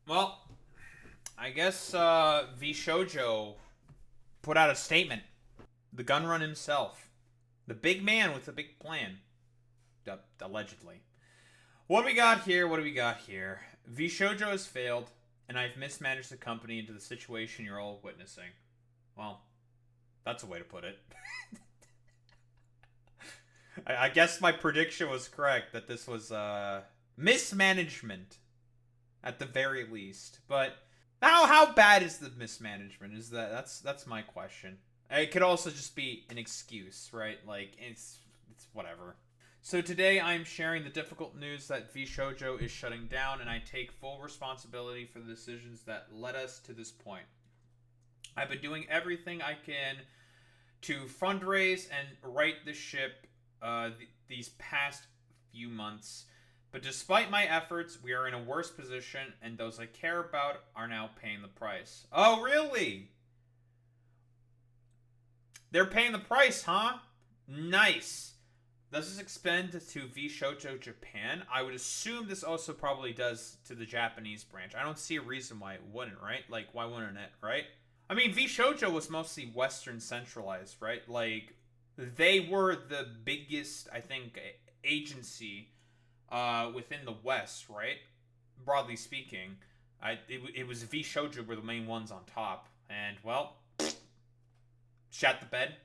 Well, I guess VShojo put out a statement. The gunrun himself, the big man with the big plan, allegedly. What do we got here? What do we got here? VShojo has failed, and I've mismanaged the company into the situation you're all witnessing. Well, that's a way to put it. I guess my prediction was correct that this was mismanagement at the very least. But how bad is the mismanagement? Is that's my question. It could also just be an excuse, right? Like it's whatever. So today I'm sharing the difficult news that VShojo is shutting down, and I take full responsibility for the decisions that led us to this point. I've been doing everything I can to fundraise and right the ship these past few months. But despite my efforts, we are in a worse position, and those I care about are now paying the price. Oh, really? They're paying the price, huh? Nice. Does this expand to VShojo Japan? I would assume this also probably does to the Japanese branch. I don't see a reason why it wouldn't, right? Like, why wouldn't it, right? I mean, VShojo was mostly Western centralized, right? Like, they were the biggest, I think, agency within the West, right? Broadly speaking, it was VShojo were the main ones on top, and well, shat the bed.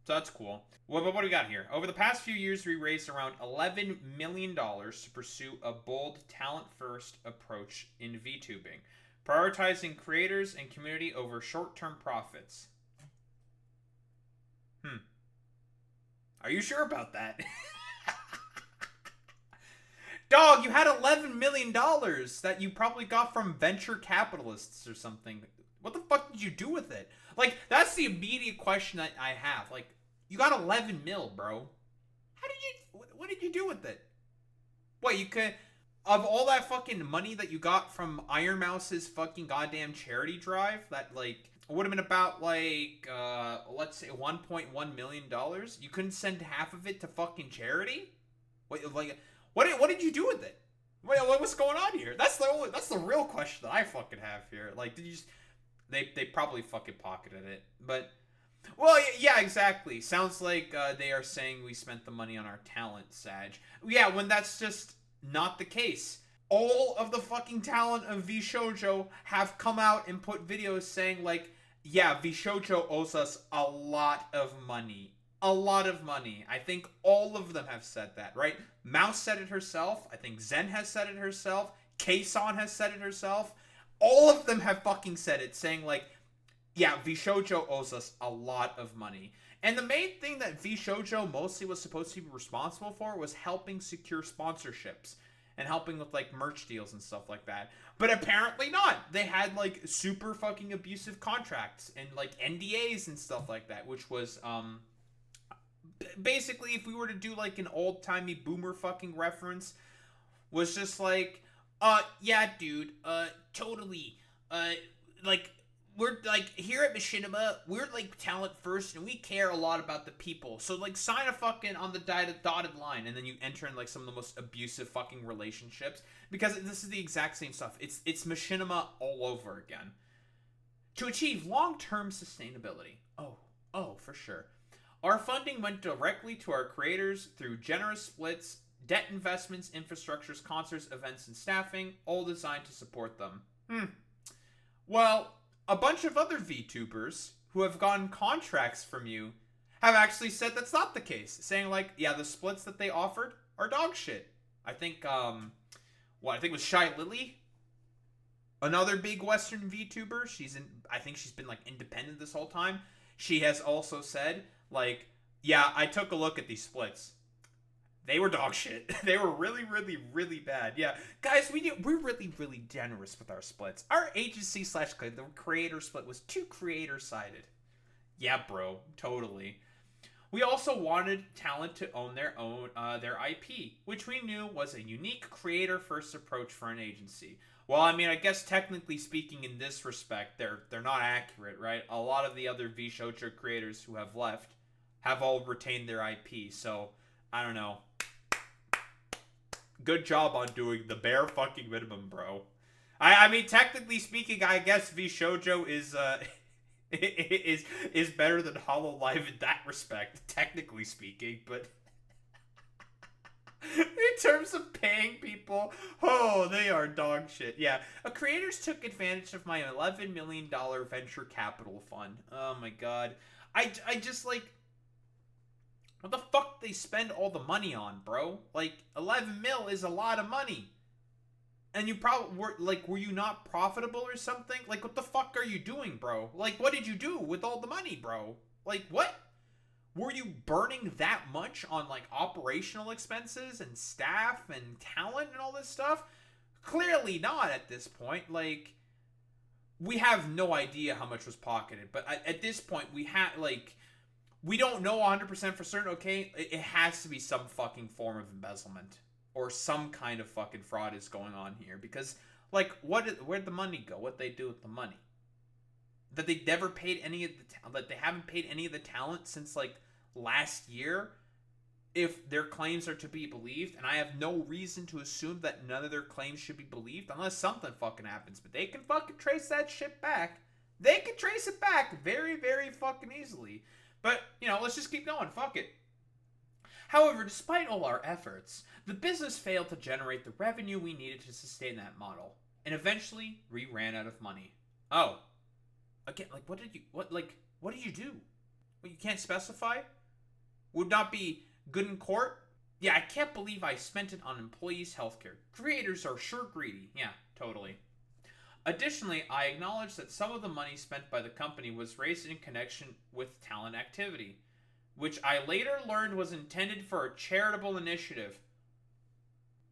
So that's cool. What do we got here? Over the past few years, we raised around $11 million to pursue a bold, talent-first approach in VTubing, prioritizing creators and community over short-term profits. Are you sure about that? Dog, you had $11 million that you probably got from venture capitalists or something. What the fuck did you do with it? Like, that's the immediate question that I have. Like, you got 11 mil, bro. How did you, what did you do with it? What, you could, of all that fucking money that you got from Ironmouse's fucking goddamn charity drive, that, like, would have been about, like, let's say $1.1 million, you couldn't send half of it to fucking charity? What, like, what did you do with it? What's going on here? That's the real question that I fucking have here. Like, did you just, they probably fucking pocketed it, but well, yeah, exactly. Sounds like they are saying we spent the money on our talent, Sag. Yeah, when that's just not the case. All of the fucking talent of VShojo have come out and put videos saying like, yeah, VShojo owes us a lot of money. A lot of money. I think all of them have said that, right? Mouse said it herself. I think Zen has said it herself. Kson has said it herself. All of them have fucking said it, saying like, yeah, VShojo owes us a lot of money. And the main thing that VShojo mostly was supposed to be responsible for was helping secure sponsorships and helping with like merch deals and stuff like that. But apparently not. They had like super fucking abusive contracts and like NDAs and stuff like that, which was basically, if we were to do like an old-timey boomer fucking reference, was just like, yeah, dude, totally, like, we're like here at Machinima, we're like talent first, and we care a lot about the people. So like, sign a fucking on the dotted line, and then you enter in like some of the most abusive fucking relationships because this is the exact same stuff. It's Machinima all over again. To achieve long-term sustainability. Oh, for sure. Our funding went directly to our creators through generous splits, debt investments, infrastructures, concerts, events, and staffing, all designed to support them. Well, a bunch of other VTubers who have gotten contracts from you have actually said that's not the case, saying like, yeah, the splits that they offered are dog shit. I think, I think it was Shy Lily, another big Western VTuber. I think she's been like independent this whole time. She has also said like, yeah, I took a look at these splits. They were dog shit. They were really, really, really bad. Yeah, guys, we're really, really generous with our splits. Our agency slash the creator split was too creator sided. Yeah, bro, totally. We also wanted talent to own their IP, which we knew was a unique creator first approach for an agency. Well, I mean, I guess technically speaking, in this respect, they're not accurate, right? A lot of the other VShojo creators who have left have all retained their IP, so I don't know. Good job on doing the bare fucking minimum, bro. I mean, technically speaking, I guess VShojo is is better than Hololive in that respect, technically speaking, but in terms of paying people, oh, they are dog shit. Yeah, creators took advantage of my $11 million venture capital fund. Oh my god. I just like, what the fuck they spend all the money on, bro? Like, 11 mil is a lot of money. And you probably were, like, were you not profitable or something? Like, what the fuck are you doing, bro? Like, what did you do with all the money, bro? Like, what? Were you burning that much on, like, operational expenses and staff and talent and all this stuff? Clearly not at this point. Like, we have no idea how much was pocketed. But at this point, we have, like, we don't know 100% for certain, okay? It has to be some fucking form of embezzlement. Or some kind of fucking fraud is going on here. Because, like, where'd the money go? What'd they do with the money? That they never paid any of the that they haven't paid any of the talent since, like, last year, if their claims are to be believed. And I have no reason to assume that none of their claims should be believed unless something fucking happens. But they can fucking trace that shit back. They can trace it back very, very fucking easily. But, you know, let's just keep going. Fuck it. However, despite all our efforts, the business failed to generate the revenue we needed to sustain that model. And eventually, we ran out of money. Oh. Again, like, what did you do? Well, you can't specify? Would not be good in court? Yeah, I can't believe I spent it on employees' healthcare. Creators are sure greedy. Yeah, totally. Additionally, I acknowledge that some of the money spent by the company was raised in connection with talent activity, which I later learned was intended for a charitable initiative.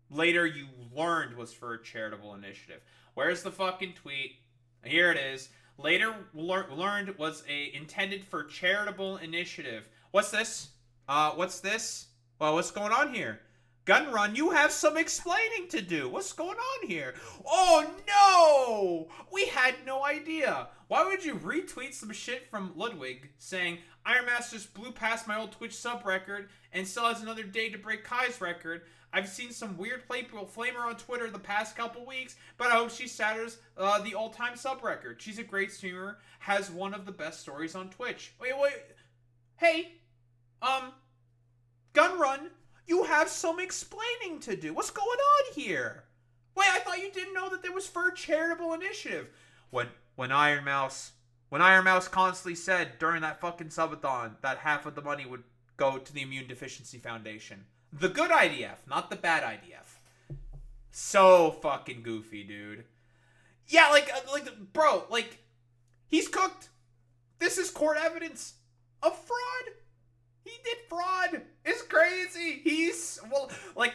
Later you learned was for a charitable initiative. Where's the fucking tweet? Here it is. Later learned was intended for charitable initiative. What's this? What's this? Well, what's going on here? GunRun, you have some explaining to do. What's going on here? Oh no! We had no idea. Why would you retweet some shit from Ludwig saying, Ironmouse just blew past my old Twitch sub record and still has another day to break Kai's record. I've seen some weird flamer on Twitter the past couple weeks, but I hope she shatters the all-time sub record. She's a great streamer, has one of the best stories on Twitch. Wait. Hey, GunRun, you have some explaining to do. What's going on here? Wait, I thought you didn't know that there was for a charitable initiative. When Ironmouse constantly said during that fucking subathon that half of the money would go to the Immune Deficiency Foundation. The good IDF, not the bad IDF. So fucking goofy, dude. Yeah, bro, he's cooked. This is court evidence of fraud. He did fraud. It's crazy.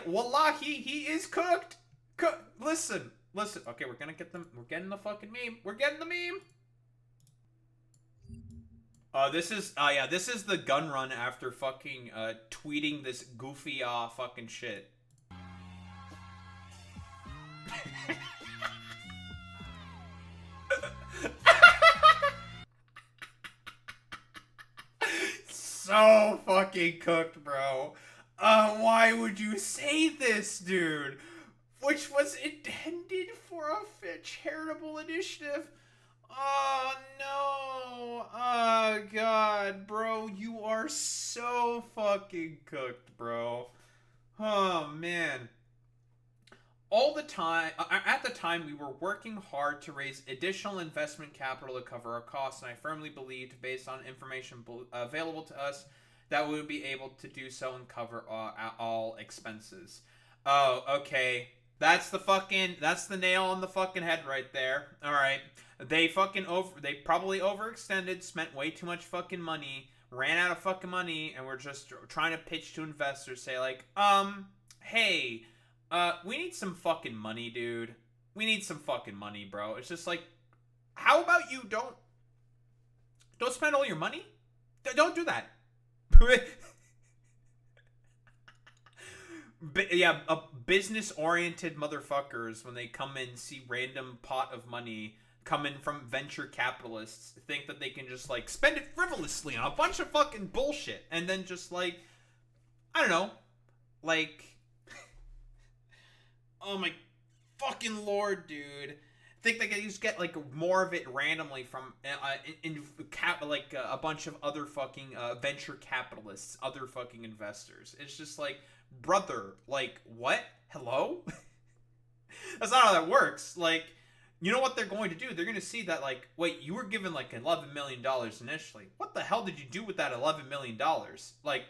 Wallahi, he is cooked. Listen. Okay, we're getting the fucking meme. We're getting the meme. This is the GunRun after fucking tweeting this goofy fucking shit. So fucking cooked, bro. Why would you say this, dude? Which was intended for a charitable initiative. Oh no. Oh god, bro. You are so fucking cooked, bro. Oh man. All the time, at the time, we were working hard to raise additional investment capital to cover our costs, and I firmly believed, based on information available to us, that we would be able to do so and cover all expenses. Oh, okay. That's the nail on the fucking head right there. Alright. They probably overextended, spent way too much fucking money, ran out of fucking money, and we're just trying to pitch to investors, say hey, we need some fucking money, dude. We need some fucking money, bro. It's just like, how about you don't spend all your money? Don't do that. Yeah, business-oriented motherfuckers, when they come in, see random pot of money coming from venture capitalists, think that they can just, spend it frivolously on a bunch of fucking bullshit, and then just, I don't know, oh my fucking lord, dude. think they can just get like more of it randomly from a bunch of other fucking venture capitalists, other fucking investors. It's just like, brother, like, what? Hello? That's not how that works. Like, you know what they're going to do? They're going to see that, like, wait, you were given like $11 million initially. What the hell did you do with that $11 million? Like,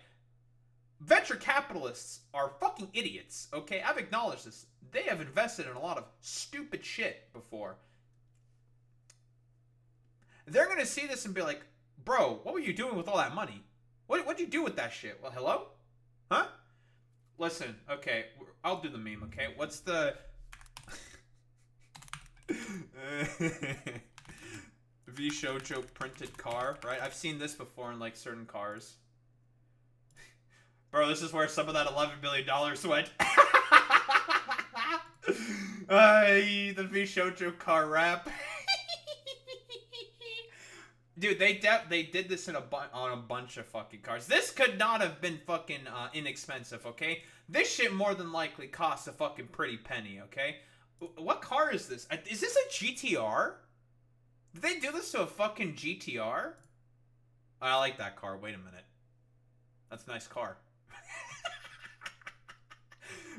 venture capitalists are fucking idiots, okay? I've acknowledged this. They have invested in a lot of stupid shit before. They're going to see this and be like, bro, what were you doing with all that money? What'd you do with that shit? Well, hello? Huh? Listen, okay, I'll do the meme, okay? What's the... VShojo printed car, right? I've seen this before in, like, certain cars. Bro, this is where some of that $11 billion went. The VShojo car rap. Dude, they did this on a bunch of fucking cars. This could not have been fucking inexpensive, okay? This shit more than likely costs a fucking pretty penny, okay? What car is this? Is this a GTR? Did they do this to a fucking GTR? I like that car. Wait a minute. That's a nice car.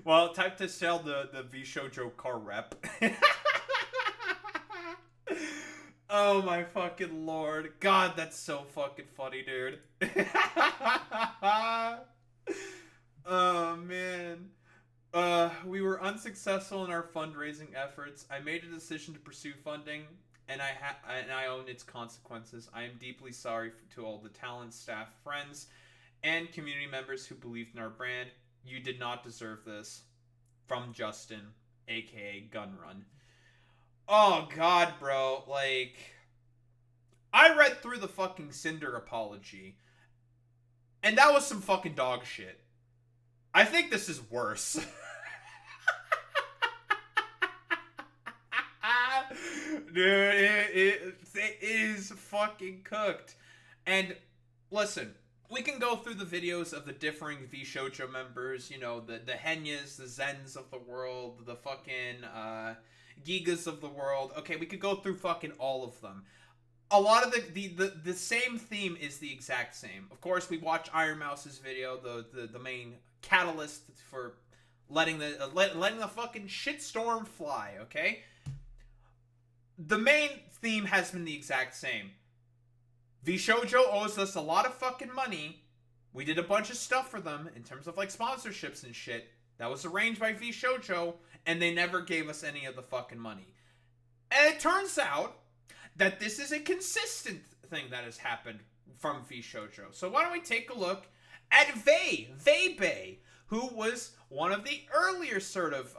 Well, type to sell the VShojo car rep. Oh my fucking lord. God, that's so fucking funny, dude. Oh man. We were unsuccessful in our fundraising efforts. I made a decision to pursue funding, and I own its consequences. I am deeply sorry to all the talent, staff, friends, and community members who believed in our brand. You did not deserve this. From Justin, aka GunRun. Oh god, bro. Like, I read through the fucking Sinder apology, and that was some fucking dog shit. I think this is worse. Dude, it is fucking cooked. And listen, we can go through the videos of the differing VShojo members, you know, the Henyas, the Zens of the world, the fucking Gigas of the world. Okay, we could go through fucking all of them. A lot of the same theme is the exact same. Of course, we watch Ironmouse's video, the main catalyst for letting the fucking shitstorm fly, okay? The main theme has been the exact same. VShojo owes us a lot of fucking money. We did a bunch of stuff for them in terms of like sponsorships and shit. That was arranged by VShojo, and they never gave us any of the fucking money. And it turns out that this is a consistent thing that has happened from VShojo. So why don't we take a look at Veibae, who was one of the earlier sort of,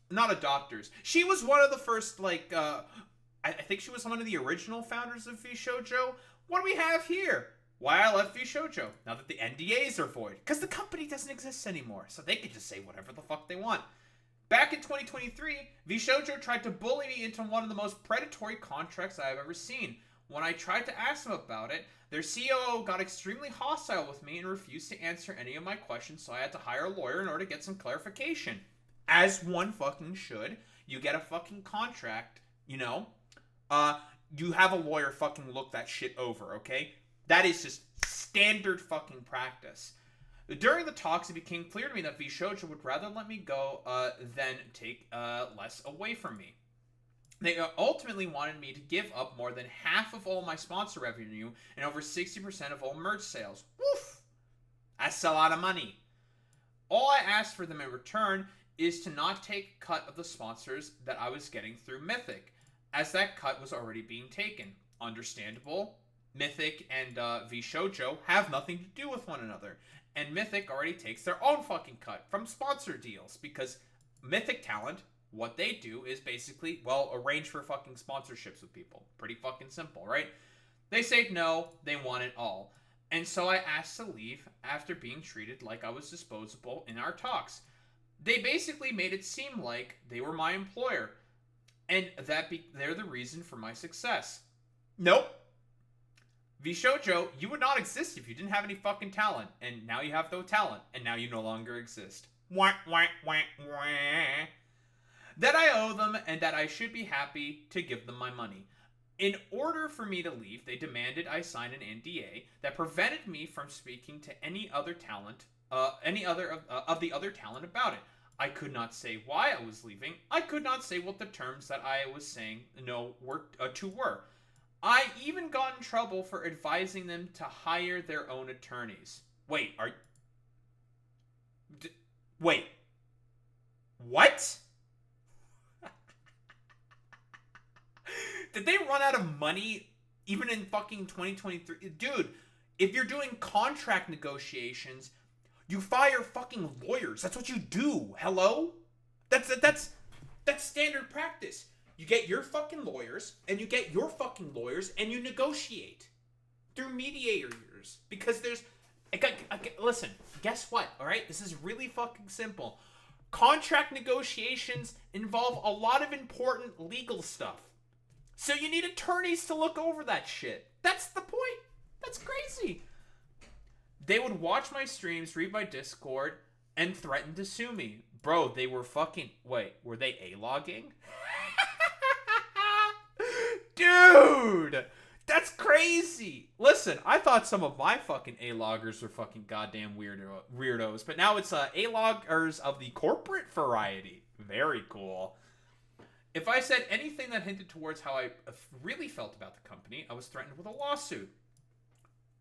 not adopters. She was one of the first, like, I think she was one of the original founders of VShojo. What do we have here? Why I left VShojo, now that the NDAs are void. Because the company doesn't exist anymore, so they can just say whatever the fuck they want. Back in 2023, VShojo tried to bully me into one of the most predatory contracts I have ever seen. When I tried to ask them about it, their COO got extremely hostile with me and refused to answer any of my questions, so I had to hire a lawyer in order to get some clarification. As one fucking should. You get a fucking contract, you know? You have a lawyer fucking look that shit over, okay? That is just standard fucking practice. During the talks, it became clear to me that VShojo would rather let me go than take less away from me. They ultimately wanted me to give up more than half of all my sponsor revenue and over 60% of all merch sales. Woof! That's a lot of money. All I asked for them in return is to not take a cut of the sponsors that I was getting through Mythic, as that cut was already being taken. Understandable. Mythic and VShojo have nothing to do with one another, and Mythic already takes their own fucking cut from sponsor deals, because Mythic talent, what they do is basically, well, arrange for fucking sponsorships with people. Pretty fucking simple, right? They say no, they want it all. And so I asked to leave after being treated like I was disposable in our talks. They basically made it seem like they were my employer, and that they're the reason for my success. Nope. VShojo, you would not exist if you didn't have any fucking talent, and now you have no talent, and now you no longer exist. Wah, wah, wah, wah. that I owe them and that I should be happy to give them my money. In order for me to leave, they demanded I sign an NDA that prevented me from speaking to any other talent, of the other talent about it. I could not say why I was leaving. I could not say what the terms that I was saying no were. I even got in trouble for advising them to hire their own attorneys. Wait, wait. What? Did they run out of money even in fucking 2023? Dude, if you're doing contract negotiations, you fire fucking lawyers. That's what you do. Hello? That's standard practice. You get your fucking lawyers, and you get your fucking lawyers, and you negotiate through mediators. Because there's... listen, guess what, alright? This is really fucking simple. Contract negotiations involve a lot of important legal stuff. So you need attorneys to look over that shit. That's the point. That's crazy. They would watch my streams, read my Discord, and threaten to sue me. Bro, they were fucking... Wait, were they A-logging? Dude! That's crazy! Listen, I thought some of my fucking A-loggers were fucking goddamn weirdos, but now it's A-loggers of the corporate variety. Very cool. If I said anything that hinted towards how I really felt about the company, I was threatened with a lawsuit.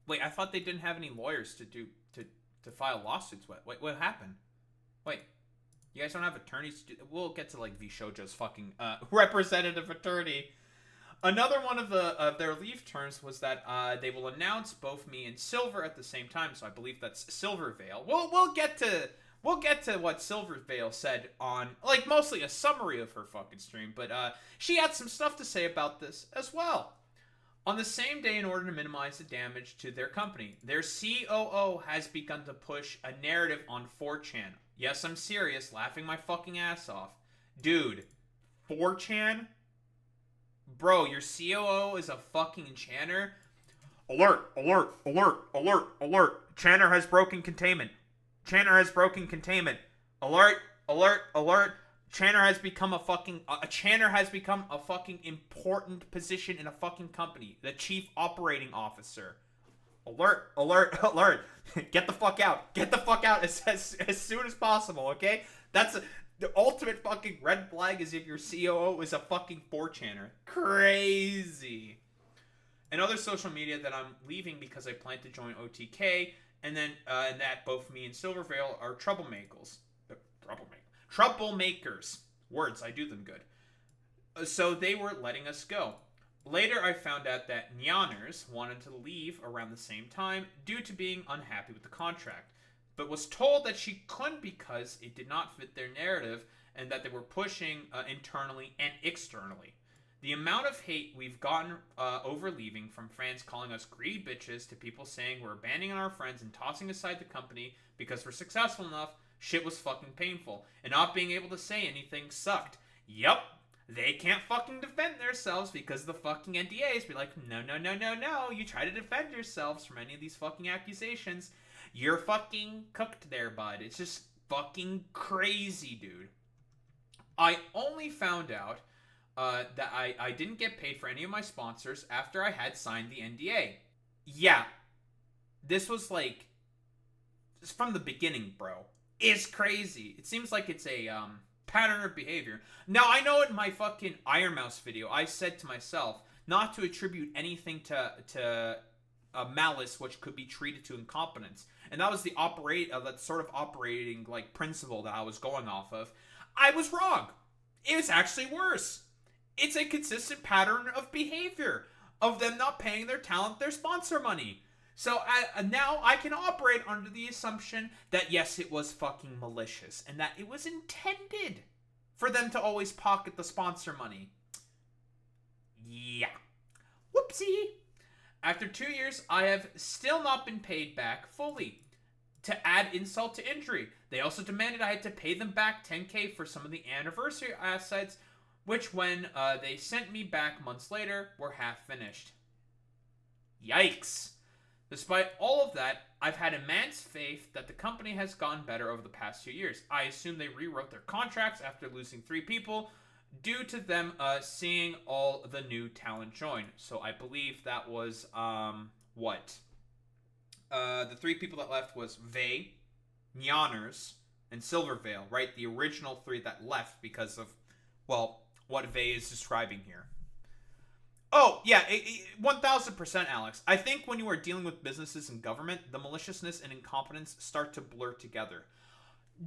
Wait, I thought they didn't have any lawyers to file lawsuits. What happened? Wait, you guys don't have attorneys? We'll get to like VShojo's fucking representative attorney. Another one of their leave terms was that they will announce both me and Silver at the same time. So I believe that's Silvervale. We'll get to what Silvervale said on, like, mostly a summary of her fucking stream, but she had some stuff to say about this as well. On the same day, in order to minimize the damage to their company, their COO has begun to push a narrative on 4chan. Yes, I'm serious, laughing my fucking ass off. Dude, 4chan? Bro, your COO is a fucking chanter? Alert, alert, alert, alert, alert. Chanter has broken containment. Chanter has broken containment. Alert, alert, alert. Chanter has become a fucking... Chanter has become a fucking important position in a fucking company. The chief operating officer. Alert, alert, alert. Get the fuck out. Get the fuck out as soon as possible, okay? That's the ultimate fucking red flag is if your COO is a fucking 4channer. Crazy. And other social media that I'm leaving because I plan to join OTK... And then that both me and Silvervale are troublemakers. Troublemakers. Words, I do them good. So they were letting us go. Later, I found out that Nyanners wanted to leave around the same time due to being unhappy with the contract, but was told that she couldn't because it did not fit their narrative and that they were pushing internally and externally. The amount of hate we've gotten over leaving, from fans calling us greedy bitches to people saying we're abandoning our friends and tossing aside the company because we're successful enough, shit was fucking painful. And not being able to say anything sucked. Yup, they can't fucking defend themselves because of the fucking NDAs. Be like, no, no, no, no, no. You try to defend yourselves from any of these fucking accusations, you're fucking cooked there, bud. It's just fucking crazy, dude. I only found out that I didn't get paid for any of my sponsors after I had signed the NDA. Yeah. This was like... It's from the beginning, bro. It's crazy. It seems like it's a pattern of behavior. Now, I know in my fucking Ironmouse video, I said to myself not to attribute anything to malice, which could be treated to incompetence. And that was the that sort of operating like principle that I was going off of. I was wrong. It was actually worse. It's a consistent pattern of behavior of them not paying their talent their sponsor money. So now I can operate under the assumption that yes, it was fucking malicious and that it was intended for them to always pocket the sponsor money. Yeah. Whoopsie. After 2 years, I have still not been paid back fully. To add insult to injury, they also demanded I had to pay them back $10K for some of the anniversary assets, which when they sent me back months later were half finished. Yikes. Despite all of that, I've had immense faith that the company has gotten better over the past few years. I assume they rewrote their contracts after losing 3 people due to them seeing all the new talent join. So I believe that was, the 3 people that left was Veibae, Nyanners, and Silvervale, right? The original 3 that left because of, well, what Veibae is describing here. Oh, yeah, 1000%, Alex. I think when you are dealing with businesses and government, the maliciousness and incompetence start to blur together.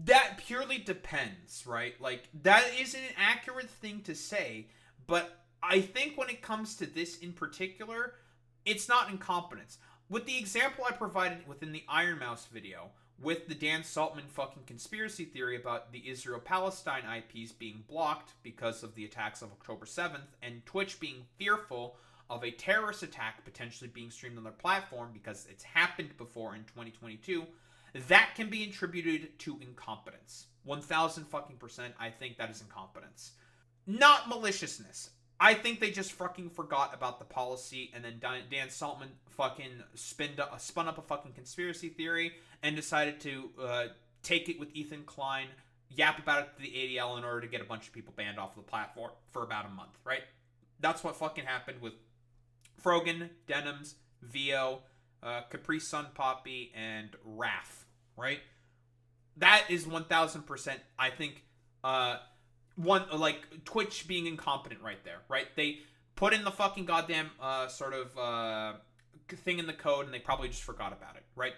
That purely depends, right? Like, that is an accurate thing to say, but I think when it comes to this in particular, it's not incompetence. With the example I provided within the Ironmouse video, with the Dan Saltman fucking conspiracy theory about the Israel-Palestine IPs being blocked because of the attacks of October 7th, and Twitch being fearful of a terrorist attack potentially being streamed on their platform because it's happened before in 2022, that can be attributed to incompetence. 1000 fucking percent, I think that is incompetence. Not maliciousness. I think they just fucking forgot about the policy, and then Dan Saltman fucking spun up a fucking conspiracy theory and decided to take it with Ethan Klein, yap about it to the ADL in order to get a bunch of people banned off the platform for about a month, right? That's what fucking happened with Frogan, Denims, Vio, Capri Sun Poppy, and Raph, right? That is 1000%, I think, Twitch being incompetent right there, right? They put in the fucking goddamn thing in the code, and they probably just forgot about it, right?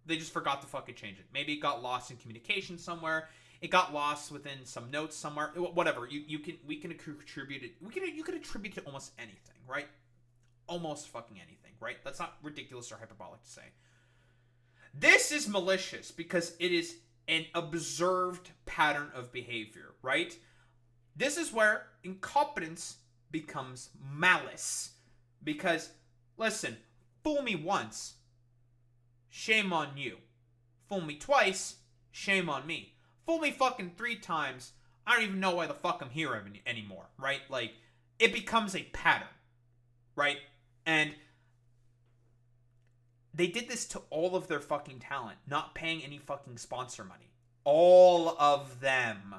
They just forgot to fucking change it. Maybe it got lost in communication somewhere. It got lost within some notes somewhere. Whatever. We can attribute it. You can attribute it to almost anything, right? Almost fucking anything, right? That's not ridiculous or hyperbolic to say. This is malicious because it is an observed pattern of behavior, right? This is where incompetence becomes malice. Because, listen, fool me once, shame on you. Fool me twice, shame on me. Fool me fucking 3 times, I don't even know why the fuck I'm here anymore, right? Like, it becomes a pattern, right? And they did this to all of their fucking talent, not paying any fucking sponsor money. All of them.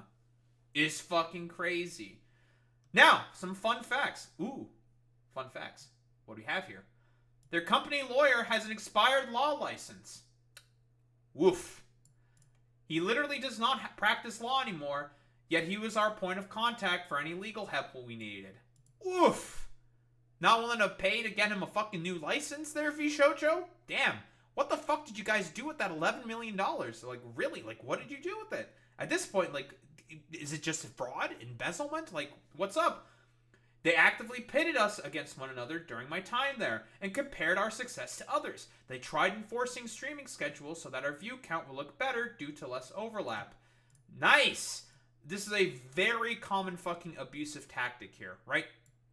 Is fucking crazy. Now, some fun facts. Ooh, fun facts. What do we have here? Their company lawyer has an expired law license. Woof. He literally does not practice law anymore, yet he was our point of contact for any legal help we needed. Woof. Not willing to pay to get him a fucking new license there, VShojo? Damn. What the fuck did you guys do with that $11 million? Like, really? Like, what did you do with it? At this point, like, is it just fraud? Embezzlement? Like, what's up? They actively pitted us against one another during my time there and compared our success to others. They tried enforcing streaming schedules so that our view count will look better due to less overlap. Nice! This is a very common fucking abusive tactic here, right?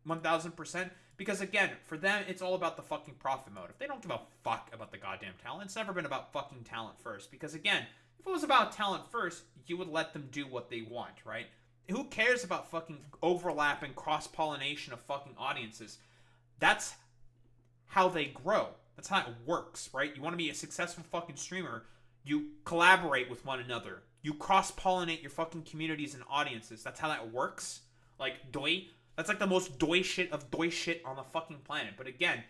1000%. Because again, for them, it's all about the fucking profit motive. They don't give a fuck about the goddamn talent. It's never been about fucking talent first. Because again, if it was about talent first, you would let them do what they want, right? Who cares about fucking overlap and cross-pollination of fucking audiences? That's how they grow. That's how it works, right? You want to be a successful fucking streamer, you collaborate with one another. You cross-pollinate your fucking communities and audiences. That's how that works. Like, doi. That's like the most doi shit of doi shit on the fucking planet. But again,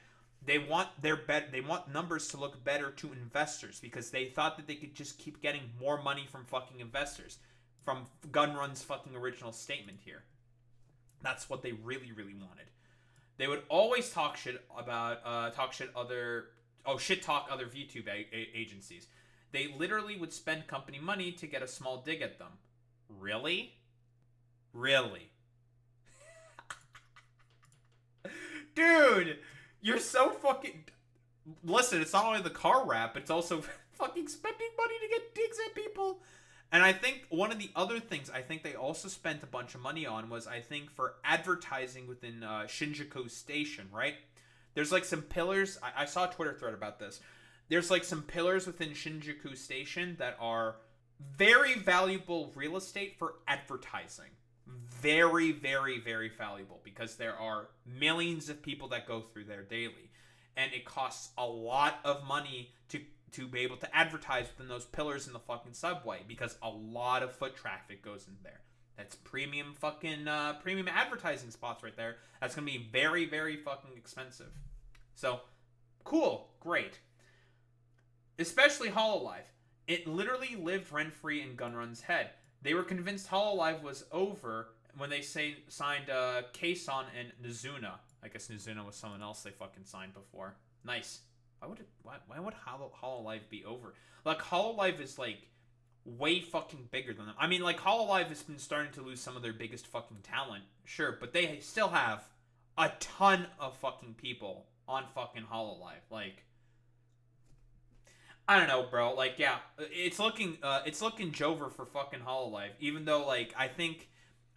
they want they want numbers to look better to investors because they thought that they could just keep getting more money from fucking investors. From TheGunRun's fucking original statement here. That's what they really, really wanted. They would always talk shit about, shit talk other VTuber agencies. They literally would spend company money to get a small dig at them. Really? Really? Dude, you're so fucking... Listen, it's not only the car rap, it's also fucking spending money to get digs at people. And I think one of the other things I think they also spent a bunch of money on was, I think, for advertising within Shinjuku Station, right? There's like some pillars. I saw a Twitter thread about this. There's like some pillars within Shinjuku Station that are very valuable real estate for advertising. Very, very, very valuable because there are millions of people that go through there daily. and it costs a lot of money to be able to advertise within those pillars in the fucking subway, because a lot of foot traffic goes in there. That's premium fucking premium advertising spots right there. That's gonna be very, very fucking expensive. So, cool, great. Especially Hololive. It literally lived rent-free in Gunrun's head. They were convinced Hololive was over when they signed Kson and Nizuna. I guess Nizuna was someone else they fucking signed before. Nice. Why would Hololive be over? Like, Hololive is, like, way fucking bigger than them. I mean, like, Hololive has been starting to lose some of their biggest fucking talent. Sure, but they still have a ton of fucking people on fucking Hololive. Like, I don't know, bro. Like, yeah, it's looking Jover for fucking Hololive. Even though, like, I think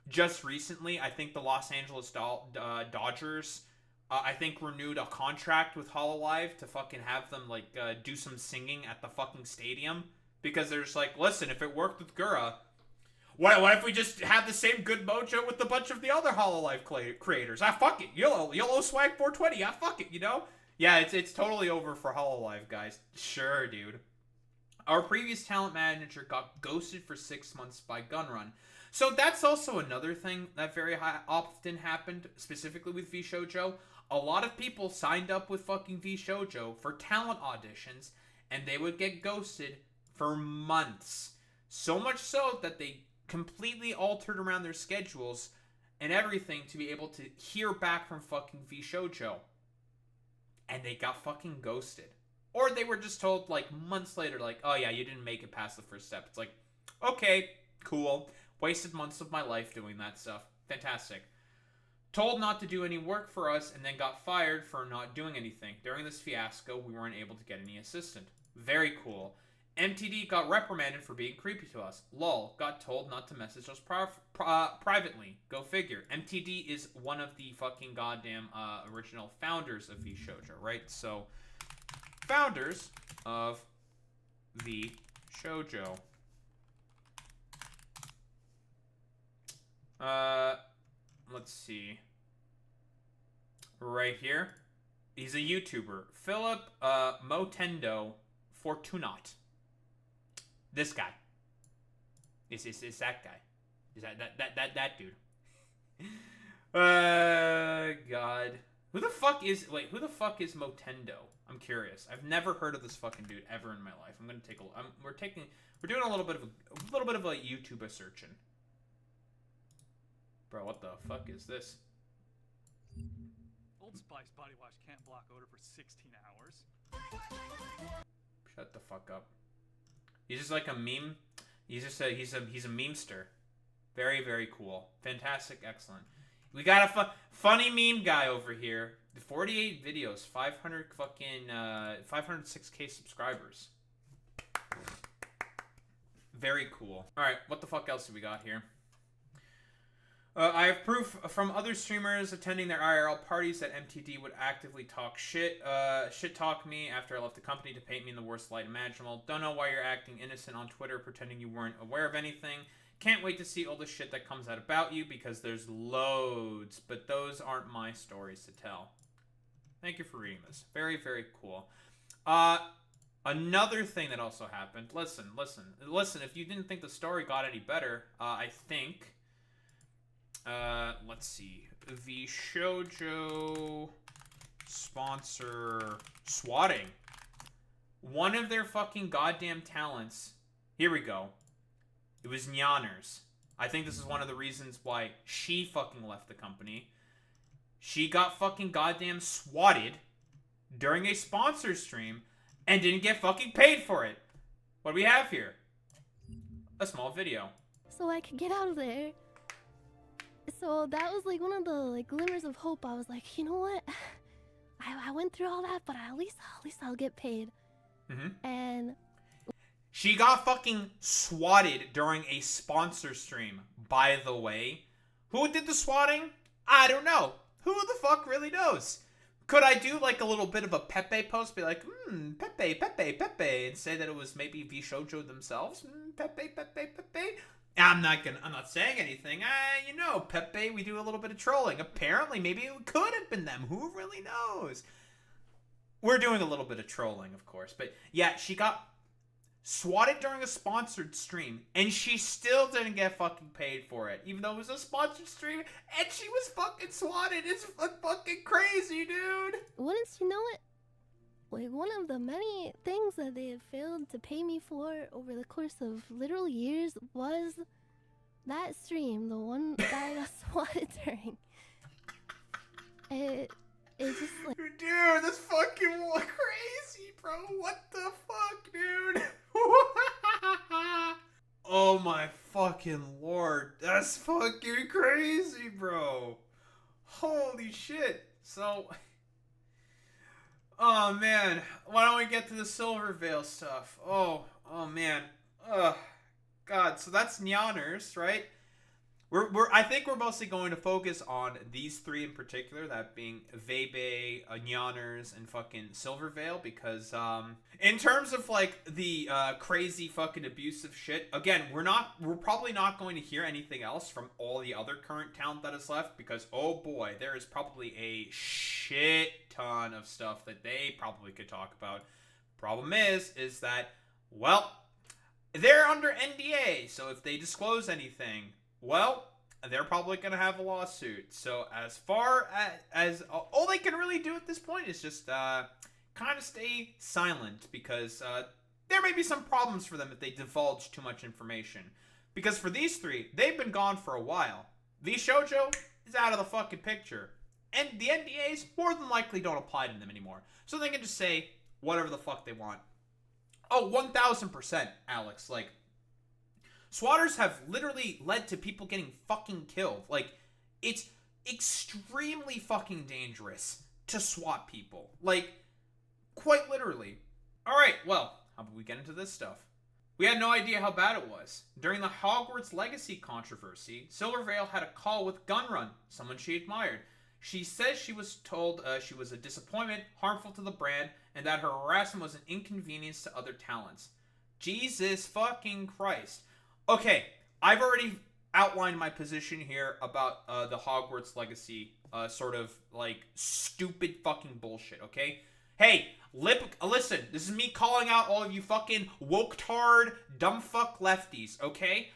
just recently, I think the Los Angeles Dodgers, I think renewed a contract with Hololive to fucking have them, like, do some singing at the fucking stadium, because they're just like, listen, if it worked with Gura, what if we just have the same good mojo with a bunch of the other Hololive creators? Ah, fuck it, YOLO swag 420. Ah, fuck it, you know. Yeah, it's totally over for Hololive, guys. Sure, dude. Our previous talent manager got ghosted for 6 months by GunRun. So that's also another thing that very often happened, specifically with VShojo. A lot of people signed up with fucking VShojo for talent auditions, and they would get ghosted for months. So much so that they completely altered around their schedules and everything to be able to hear back from fucking VShojo. And they got fucking ghosted. Or they were just told, like, months later, like, oh yeah, you didn't make it past the first step. It's like, okay, cool. Wasted months of my life doing that stuff. Fantastic. Told not to do any work for us, and then got fired for not doing anything. During this fiasco, we weren't able to get any assistant. Very cool. MTD got reprimanded for being creepy to us. Lol, got told not to message us privately. Go figure. MTD is one of the fucking goddamn original founders of VShojo, right? So, founders of VShojo. Let's see. Right here. He's a YouTuber. Philip Mowtendoo Fortunat. This guy. It's that guy. Is that dude. God. Who the fuck is Mowtendoo? I'm curious. I've never heard of this fucking dude ever in my life. I'm gonna take a. We're doing a little bit of a YouTube searching. Bro, what the fuck is this? Old Spice body wash can't block odor for 16 hours. Shut the fuck up. He's just like a meme. He's a memester. Very, very cool. Fantastic, excellent. We got a funny meme guy over here. 48 videos, 506k subscribers. Very cool. All right, what the fuck else do we got here? I have proof from other streamers attending their IRL parties that MTD would actively talk shit talk me after I left the company to paint me in the worst light imaginable. Don't know why you're acting innocent on Twitter, pretending you weren't aware of anything. Can't wait to see all the shit that comes out about you, because there's loads, but those aren't my stories to tell. Thank you for reading this. Very, very cool. Another thing that also happened. Listen. If you didn't think the story got any better, I think... let's see. VShojo sponsor swatting. One of their fucking goddamn talents. Here we go. It was Nyanners. I think this is one of the reasons why she fucking left the company. She got fucking goddamn swatted during a sponsor stream and didn't get fucking paid for it. What do we have here? A small video. So I could get out of there. So that was like one of the like glimmers of hope. I was like, you know what? I went through all that, but at least I'll get paid. Mm-hmm. And she got fucking swatted during a sponsor stream. By the way, who did the swatting? I don't know. Who the fuck really knows? Could I do like a little bit of a Pepe post? Be like, Pepe, and say that it was maybe VShojo themselves? Pepe. I'm not saying anything. You know, Pepe, we do a little bit of trolling. Apparently, maybe it could have been them. Who really knows? we're doing a little bit of trolling, of course, but yeah, she got swatted during a sponsored stream, and she still didn't get fucking paid for it, even though it was a sponsored stream, and she was fucking swatted. It's fucking crazy, dude. Wouldn't you know it? Like, one of the many things that they have failed to pay me for over the course of literal years was that stream, the one that I got swatted during. It's just like... Dude, that's fucking crazy, bro. What the fuck, dude? Oh my fucking lord. That's fucking crazy, bro. Holy shit. So... Oh man, why don't we get to the Silvervale stuff? Oh man. God, so that's Nyanners, right? I think we're mostly going to focus on these three in particular, that being Veibae, Nyanners, and fucking Silvervale, because in terms of like the crazy fucking abusive shit, again, we're probably not going to hear anything else from all the other current talent that is left, because oh boy, there is probably a shit ton of stuff that they probably could talk about. Problem is that, well, they're under NDA, so if they disclose anything, well, they're probably going to have a lawsuit. So as far as all they can really do at this point is just kind of stay silent, because there may be some problems for them if they divulge too much information. Because for these three, they've been gone for a while. VShojo is out of the fucking picture. And the NDAs more than likely don't apply to them anymore. So they can just say whatever the fuck they want. Oh, 1000%, Alex. Like, swatters have literally led to people getting fucking killed. Like, it's extremely fucking dangerous to swat people. Like, quite literally. Alright, well, how about we get into this stuff? We had no idea how bad it was. During the Hogwarts Legacy controversy, Silvervale had a call with TheGunRun, someone she admired. She says she was told she was a disappointment, harmful to the brand, and that her harassment was an inconvenience to other talents. Jesus fucking Christ. Okay, I've already outlined my position here about the Hogwarts Legacy sort of, like, stupid fucking bullshit, okay? Hey, listen, this is me calling out all of you fucking woke-tard, dumb fuck lefties, okay?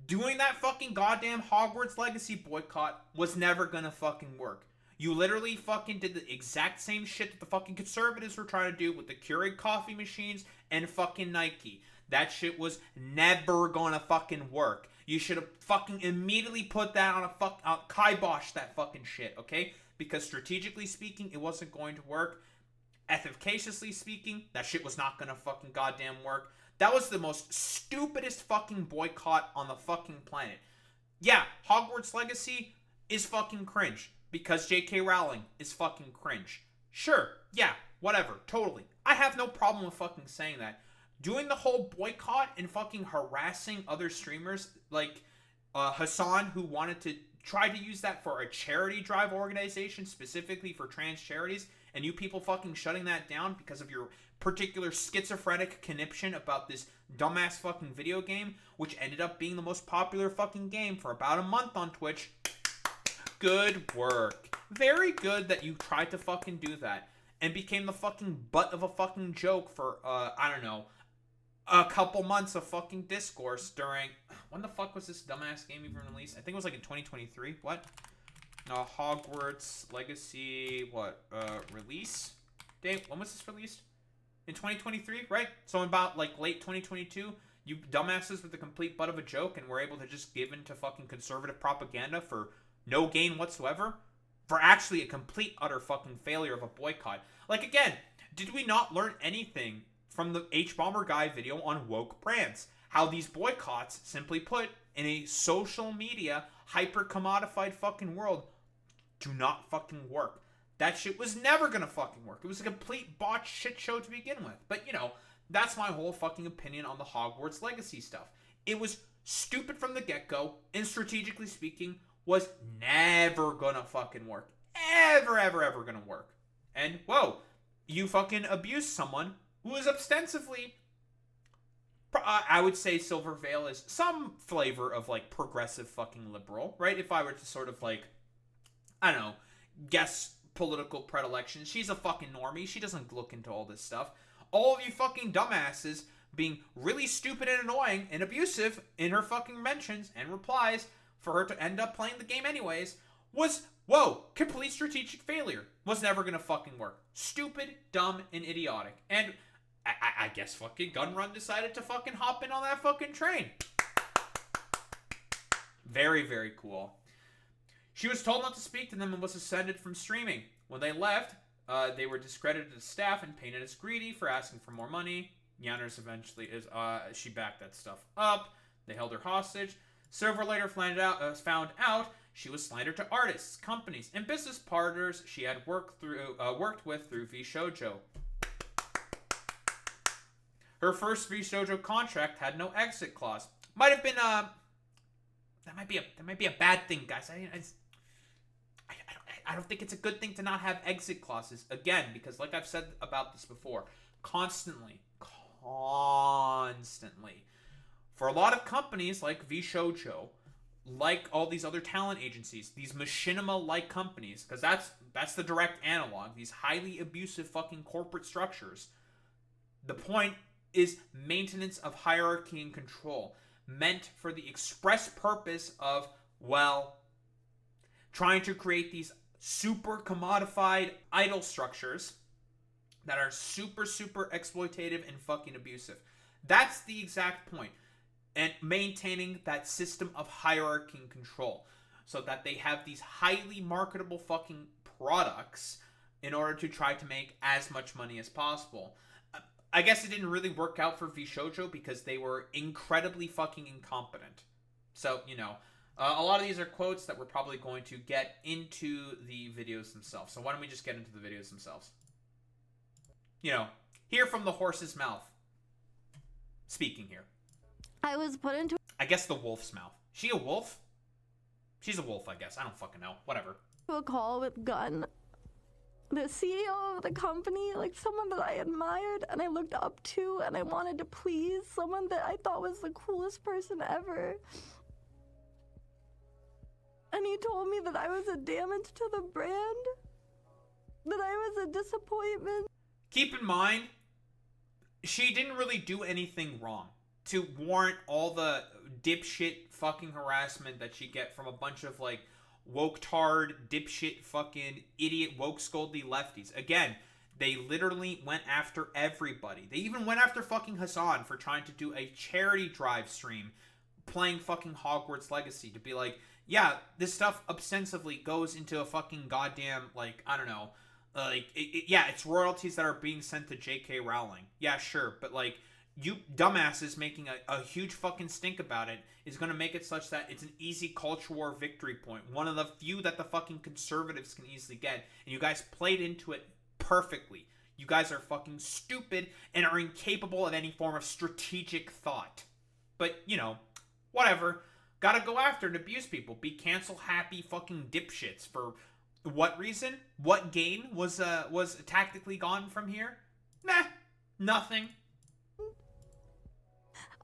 Doing that fucking goddamn Hogwarts Legacy boycott was never gonna fucking work. You literally fucking did the exact same shit that the fucking conservatives were trying to do with the Keurig coffee machines and fucking Nike. That shit was never gonna fucking work. You should have fucking immediately put that on a kibosh that fucking shit, okay? Because strategically speaking, it wasn't going to work. Efficaciously speaking, that shit was not gonna fucking goddamn work. That was the most stupidest fucking boycott on the fucking planet. Yeah, Hogwarts Legacy is fucking cringe because J.K. Rowling is fucking cringe. Sure, yeah, whatever, totally. I have no problem with fucking saying that. Doing the whole boycott and fucking harassing other streamers like Hassan, who wanted to try to use that for a charity drive organization specifically for trans charities, and you people fucking shutting that down because of your particular schizophrenic conniption about this dumbass fucking video game, which ended up being the most popular fucking game for about a month on Twitch. Good work. Very good that you tried to fucking do that and became the fucking butt of a fucking joke for, I don't know, a couple months of fucking discourse during... When the fuck was this dumbass game even released? I think it was like in 2023. What? Hogwarts Legacy, release date? When was this released? In 2023, right? So about, like, late 2022, you dumbasses with the complete butt of a joke and were able to just give in to fucking conservative propaganda for no gain whatsoever? For actually a complete, utter fucking failure of a boycott. Like, again, did we not learn anything from the H-Bomber Guy video on woke brands? How these boycotts, simply put, in a social media, hyper-commodified fucking world, do not fucking work. That shit was never gonna fucking work. It was a complete botched shit show to begin with. But, you know, that's my whole fucking opinion on the Hogwarts Legacy stuff. It was stupid from the get-go, and strategically speaking, was never gonna fucking work. Ever gonna work. And, whoa, you fucking abused someone who is ostensibly... I would say Silvervale is some flavor of, like, progressive fucking liberal, right? If I were to sort of, like, I don't know, guess political predilections. She's a fucking normie. She doesn't look into all this stuff. All of you fucking dumbasses being really stupid and annoying and abusive in her fucking mentions and replies for her to end up playing the game anyways was, whoa, complete strategic failure. Was never gonna fucking work. Stupid, dumb, and idiotic. And I guess fucking GunRun decided to fucking hop in on that fucking train. Very, very cool. She was told not to speak to them and was suspended from streaming. When they left, they were discredited as staff and painted as greedy for asking for more money. Nyanners eventually she backed that stuff up. They held her hostage. Silver later found out she was slandered to artists, companies, and business partners she had worked with through VShojo. Her first VShojo contract had no exit clause. Might have been that might be a bad thing, guys. I don't think it's a good thing to not have exit clauses. Again, because like I've said about this before, constantly. For a lot of companies like VShojo, like all these other talent agencies, these machinima-like companies, because that's the direct analog, these highly abusive fucking corporate structures, the point is maintenance of hierarchy and control, meant for the express purpose of, well, trying to create these super commodified idol structures that are super, super exploitative and fucking abusive. That's the exact point. And maintaining that system of hierarchy and control so that they have these highly marketable fucking products in order to try to make as much money as possible. I guess it didn't really work out for VShojo because they were incredibly fucking incompetent. So, you know, a lot of these are quotes that we're probably going to get into the videos themselves. So why don't we just get into the videos themselves? You know, hear from the horse's mouth. Speaking here. I was put into I guess the wolf's mouth. She a wolf? She's a wolf, I guess. I don't fucking know. Whatever. a call with Gunn, the CEO of the company, like someone that I admired and I looked up to and I wanted to please, someone that I thought was the coolest person ever. And he told me that I was a damage to the brand, that I was a disappointment. Keep in mind, she didn't really do anything wrong to warrant all the dipshit fucking harassment that she get from a bunch of like woke-tard, dipshit fucking idiot woke scoldy lefties. Again, they literally went after everybody. They even went after fucking Hassan for trying to do a charity drive stream playing fucking Hogwarts Legacy to be like, yeah, this stuff ostensibly goes into a fucking goddamn, like, I don't know, yeah, it's royalties that are being sent to J.K. Rowling. Yeah, sure, but like, you dumbasses making a huge fucking stink about it is going to make it such that it's an easy culture war victory point. One of the few that the fucking conservatives can easily get. And you guys played into it perfectly. You guys are fucking stupid and are incapable of any form of strategic thought. But, you know, whatever. Gotta go after and abuse people. Be cancel happy fucking dipshits. For what reason? What gain was tactically gone from here? Nah, nothing.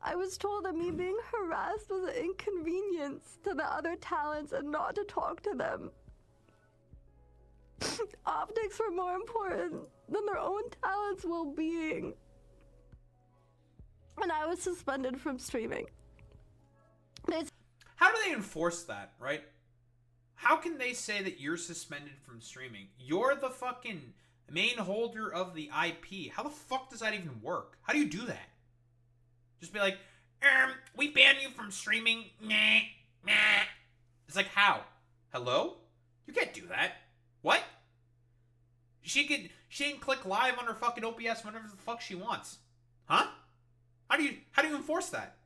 I was told that me being harassed was an inconvenience to the other talents and not to talk to them. Optics were more important than their own talents' well-being. And I was suspended from streaming. How do they enforce that, right? How can they say that you're suspended from streaming? You're the fucking main holder of the IP. How the fuck does that even work? How do you do that? Just be like, we ban you from streaming. Nah, nah. It's like, how? Hello? You can't do that. What? She can click live on her fucking OBS whenever the fuck she wants. Huh? How do you enforce that?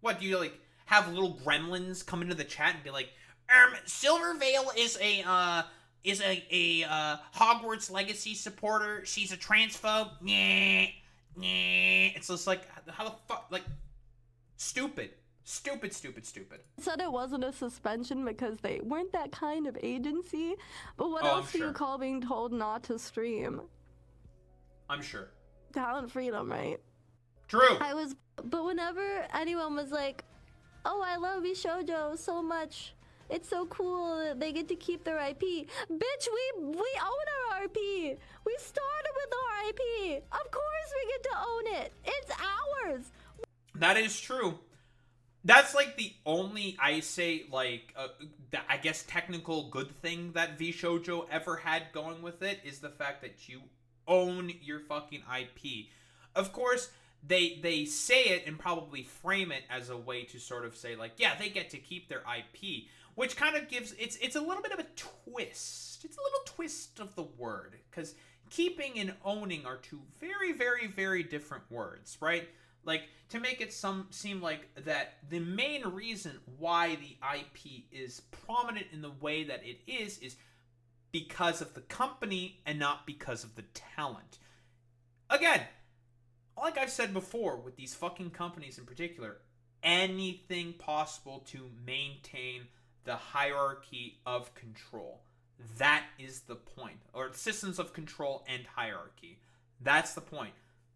What, do you like have little gremlins come into the chat and be like, Silvervale is a Hogwarts Legacy supporter. She's a transphobe. Nah. It's just like, how the fuck, like, stupid. Said it wasn't a suspension because they weren't that kind of agency, but what else do you call being told not to stream? I'm sure. Talent freedom, right? True. But whenever anyone was like, oh, I love VShojo so much, It's so cool that they get to keep their IP. Bitch, we own our IP. We started with our IP. Of course we get to own it. It's ours. That is true. That's like the only, I say, like, I guess technical good thing that VShojo ever had going with it is the fact that you own your fucking IP. Of course, they say it and probably frame it as a way to sort of say, like, yeah, they get to keep their IP, which kind of gives, it's a little bit of a twist. It's a little twist of the word, because keeping and owning are two very, very, very different words, right? Like, to make it seem like that the main reason why the IP is prominent in the way that it is because of the company and not because of the talent. Again, like I've said before, with these fucking companies in particular, anything possible to maintain the hierarchy of control. That is the point. Or systems of control and hierarchy. That's the point.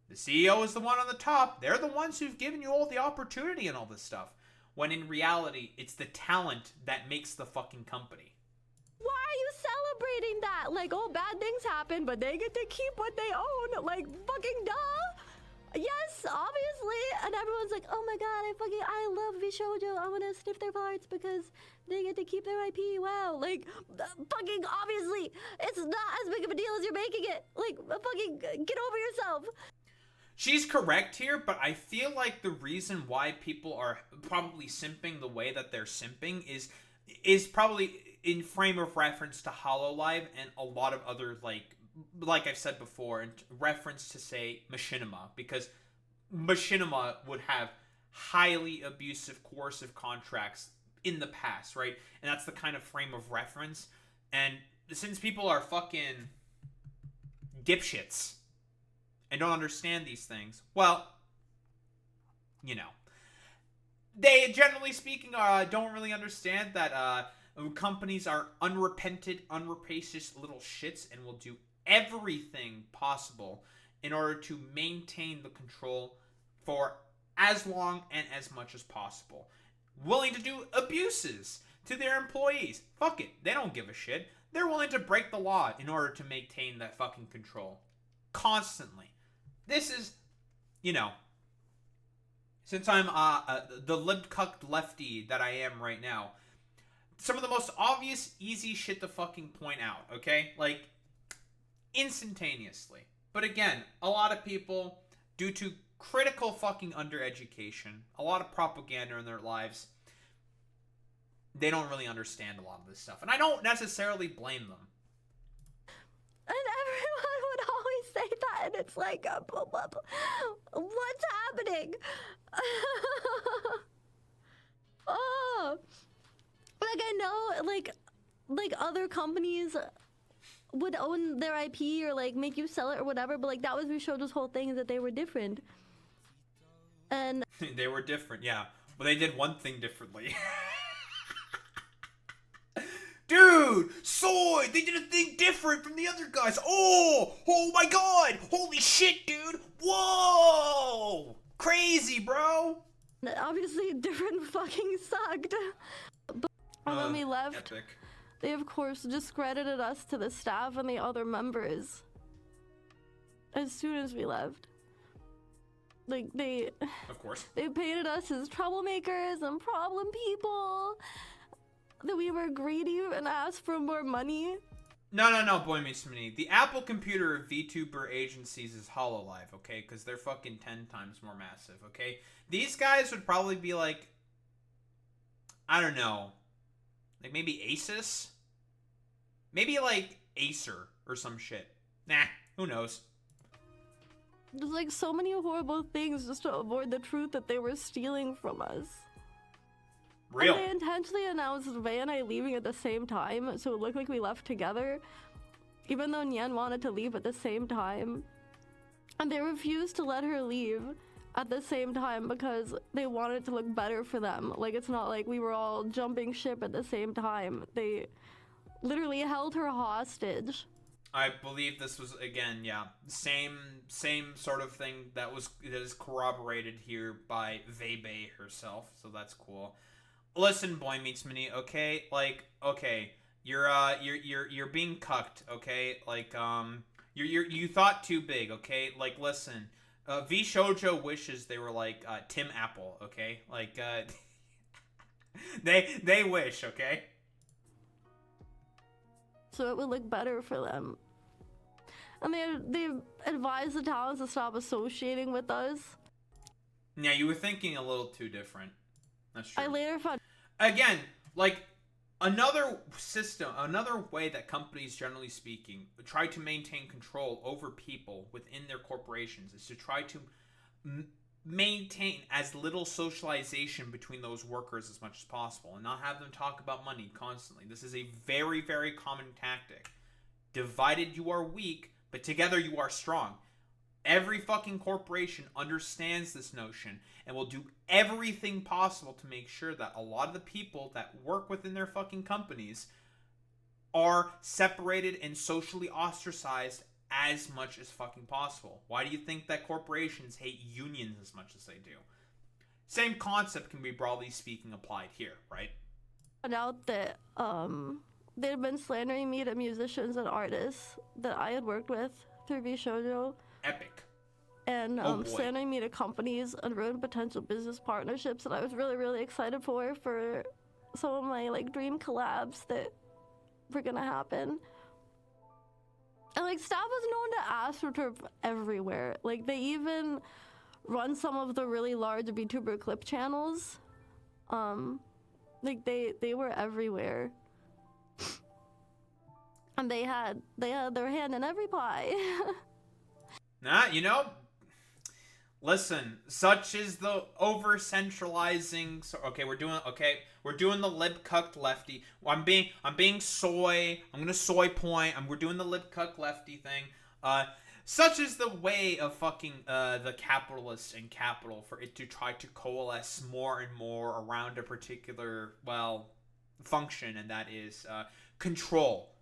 The CEO is the one on the top. They're the ones who've given you all the opportunity and all this stuff. When in reality, it's the talent that makes the fucking company. Why are you celebrating that? Like, oh, bad things happen, but they get to keep what they own. Like, fucking duh. Yes, obviously. And everyone's like, oh my god, I love VShojo. I want to sniff their parts because they get to keep their IP. Wow. Like, fucking obviously. It's not as big of a deal as you're making it. Like, fucking get over yourself. She's correct here, but I feel like the reason why people are probably simping the way that they're simping is probably in frame of reference to HoloLive and a lot of other, like I've said before, in reference to, say, Machinima, because Machinima would have highly abusive, coercive contracts in the past, right? And that's the kind of frame of reference. And since people are fucking dipshits and don't understand these things, well, you know, they, generally speaking, don't really understand that companies are unrepentant, unrapacious little shits and will do everything possible in order to maintain the control for as long and as much as possible. Willing to do abuses to their employees. Fuck it. They don't give a shit. They're willing to break the law in order to maintain that fucking control. Constantly. This is, you know, since I'm the lib-cucked lefty that I am right now, some of the most obvious, easy shit to fucking point out, okay? Like, instantaneously. But again, a lot of people, due to critical fucking undereducation, a lot of propaganda in their lives, they don't really understand a lot of this stuff. And I don't necessarily blame them. And everyone would always say that, and it's like, what's happening? Oh, like I know, like other companies would own their IP or like make you sell it or whatever, but like that was VShojo's whole thing, is that they were different. And they were different, yeah. But they did one thing differently. Dude, Soy, they did a thing different from the other guys. Oh my god, holy shit, dude. Whoa, crazy, bro. Obviously, different fucking sucked. But when we left, epic. They of course discredited us to the staff and the other members. As soon as we left, like of course, they painted us as troublemakers and problem people. That we were greedy and asked for more money. No, boy meets me. The Apple computer of VTuber agencies is HoloLive, okay? Because they're fucking 10 times more massive, okay? These guys would probably be like, I don't know, like maybe Asus? Maybe like Acer or some shit. Nah, who knows? There's like so many horrible things just to avoid the truth that they were stealing from us. Real. And they intentionally announced Veibae and I leaving at the same time, so it looked like we left together, even though Nyan wanted to leave at the same time. And they refused to let her leave at the same time because they wanted to look better for them. Like, it's not like we were all jumping ship at the same time. They literally held her hostage. I believe this was, again, yeah, same sort of thing that is corroborated here by Veibae herself, so that's cool. listen, Boy Meets Mini, okay? Like, okay, you're being cucked, okay? Like, you thought too big, okay? Like, listen, VShojo wishes they were like Tim Apple, okay? Like, they wish, okay? So it would look better for them. And they advised the talents to stop associating with us. Yeah, you were thinking a little too different. That's true. I later found Again, like, another system, another way that companies, generally speaking, try to maintain control over people within their corporations is to try to maintain as little socialization between those workers as much as possible and not have them talk about money constantly. This is a very, very common tactic. Divided you are weak, but together you are strong. Every fucking corporation understands this notion and will do everything possible to make sure that a lot of the people that work within their fucking companies are separated and socially ostracized as much as fucking possible. Why do you think that corporations hate unions as much as they do? Same concept can be, broadly speaking, applied here, right? out that they'd been slandering me to musicians and artists that I had worked with through VShojo. Epic. And Oh, boy. sending me to companies and ruined potential business partnerships that I was really, really excited for some of my like dream collabs that were gonna happen. And like staff was known to AstroTurf everywhere. Like they even run some of the really large VTuber clip channels. Like they were everywhere. And they had their hand in every pie. Nah, you know, listen, such is the over-centralizing. So, okay, we're doing the lip-cucked lefty. I'm being soy. I'm gonna soy point. We're doing the lip-cucked lefty thing. Such is the way of fucking the capitalists and capital for it to try to coalesce more and more around a particular, well, function, and that is control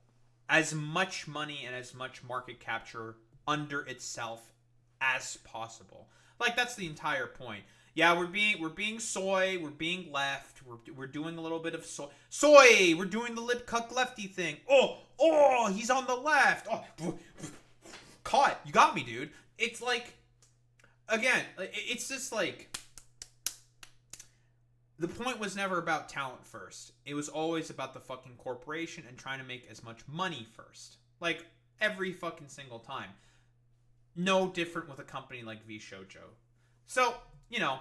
as much money and as much market capture under itself as possible. Like, that's the entire point. Yeah, we're being soy, we're being left, we're doing a little bit of soy, we're doing the lip cuck lefty thing. Oh, he's on the left. Oh, caught. You got me, dude. It's like, again, it's just like, the point was never about talent first. It was always about the fucking corporation and trying to make as much money first. Like, every fucking single time. No different with a company like VShojo. So, you know,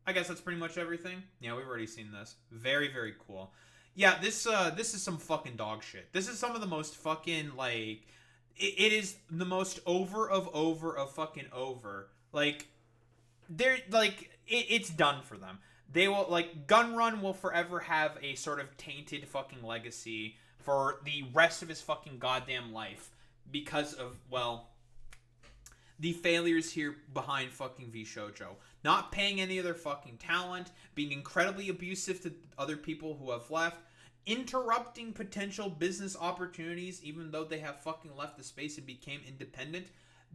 I guess that's pretty much everything. Yeah, we've already seen this. Very, very cool. Yeah, this is some fucking dog shit. This is some of the most fucking, like, it is the most over of fucking over. Like, they're, like, it's done for them. They will, like, GunRun will forever have a sort of tainted fucking legacy for the rest of his fucking goddamn life because of, well, the failures here behind fucking VShojo. Not paying any of their fucking talent, being incredibly abusive to other people who have left, interrupting potential business opportunities even though they have fucking left the space and became independent.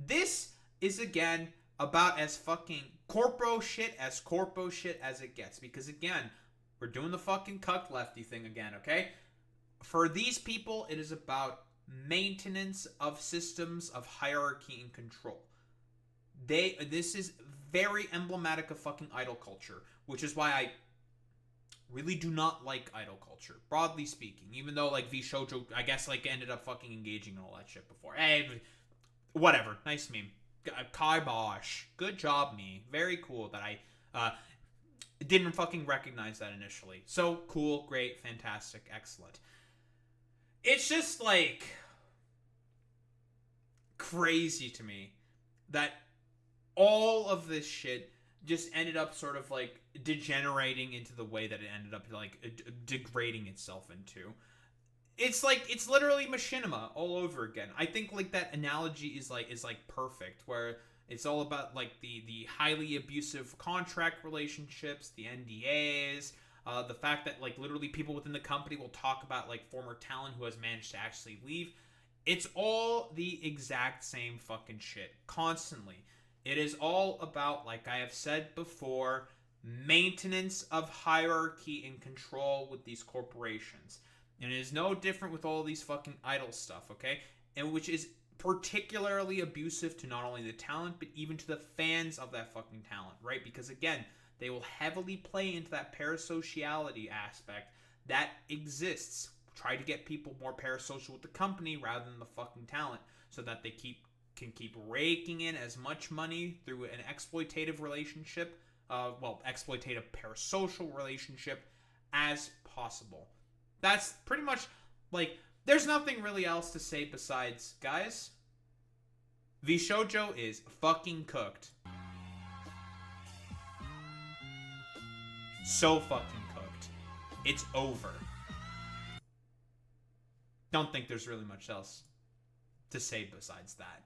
This is, again, about as fucking corpo shit as it gets. Because, again, we're doing the fucking cuck lefty thing again, okay? For these people, it is about maintenance of systems of hierarchy and control. This is very emblematic of fucking idol culture, which is why I really do not like idol culture, broadly speaking. Even though, like, VShojo, I guess, like, ended up fucking engaging in all that shit before. Hey, whatever. Nice meme. Kibosh. Good job, me. Very cool that I didn't fucking recognize that initially. So, cool, great, fantastic, excellent. It's just, like, crazy to me that all of this shit just ended up sort of, like, degenerating into the way that it ended up, like, degrading itself into. It's like, it's literally machinima all over again. I think, like, that analogy is perfect, where it's all about, like, the highly abusive contract relationships, the NDAs, the fact that, like, literally people within the company will talk about, like, former talent who has managed to actually leave. It's all the exact same fucking shit, constantly. It is all about, like I have said before, maintenance of hierarchy and control with these corporations. And it is no different with all these fucking idol stuff, okay? And which is particularly abusive to not only the talent, but even to the fans of that fucking talent, right? Because again, they will heavily play into that parasociality aspect that exists. Try to get people more parasocial with the company rather than the fucking talent, so that they can keep raking in as much money through an exploitative relationship, exploitative parasocial relationship as possible. That's pretty much, like, there's nothing really else to say besides, guys, VShojo is fucking cooked. So fucking cooked. It's over. Don't think there's really much else to say besides that.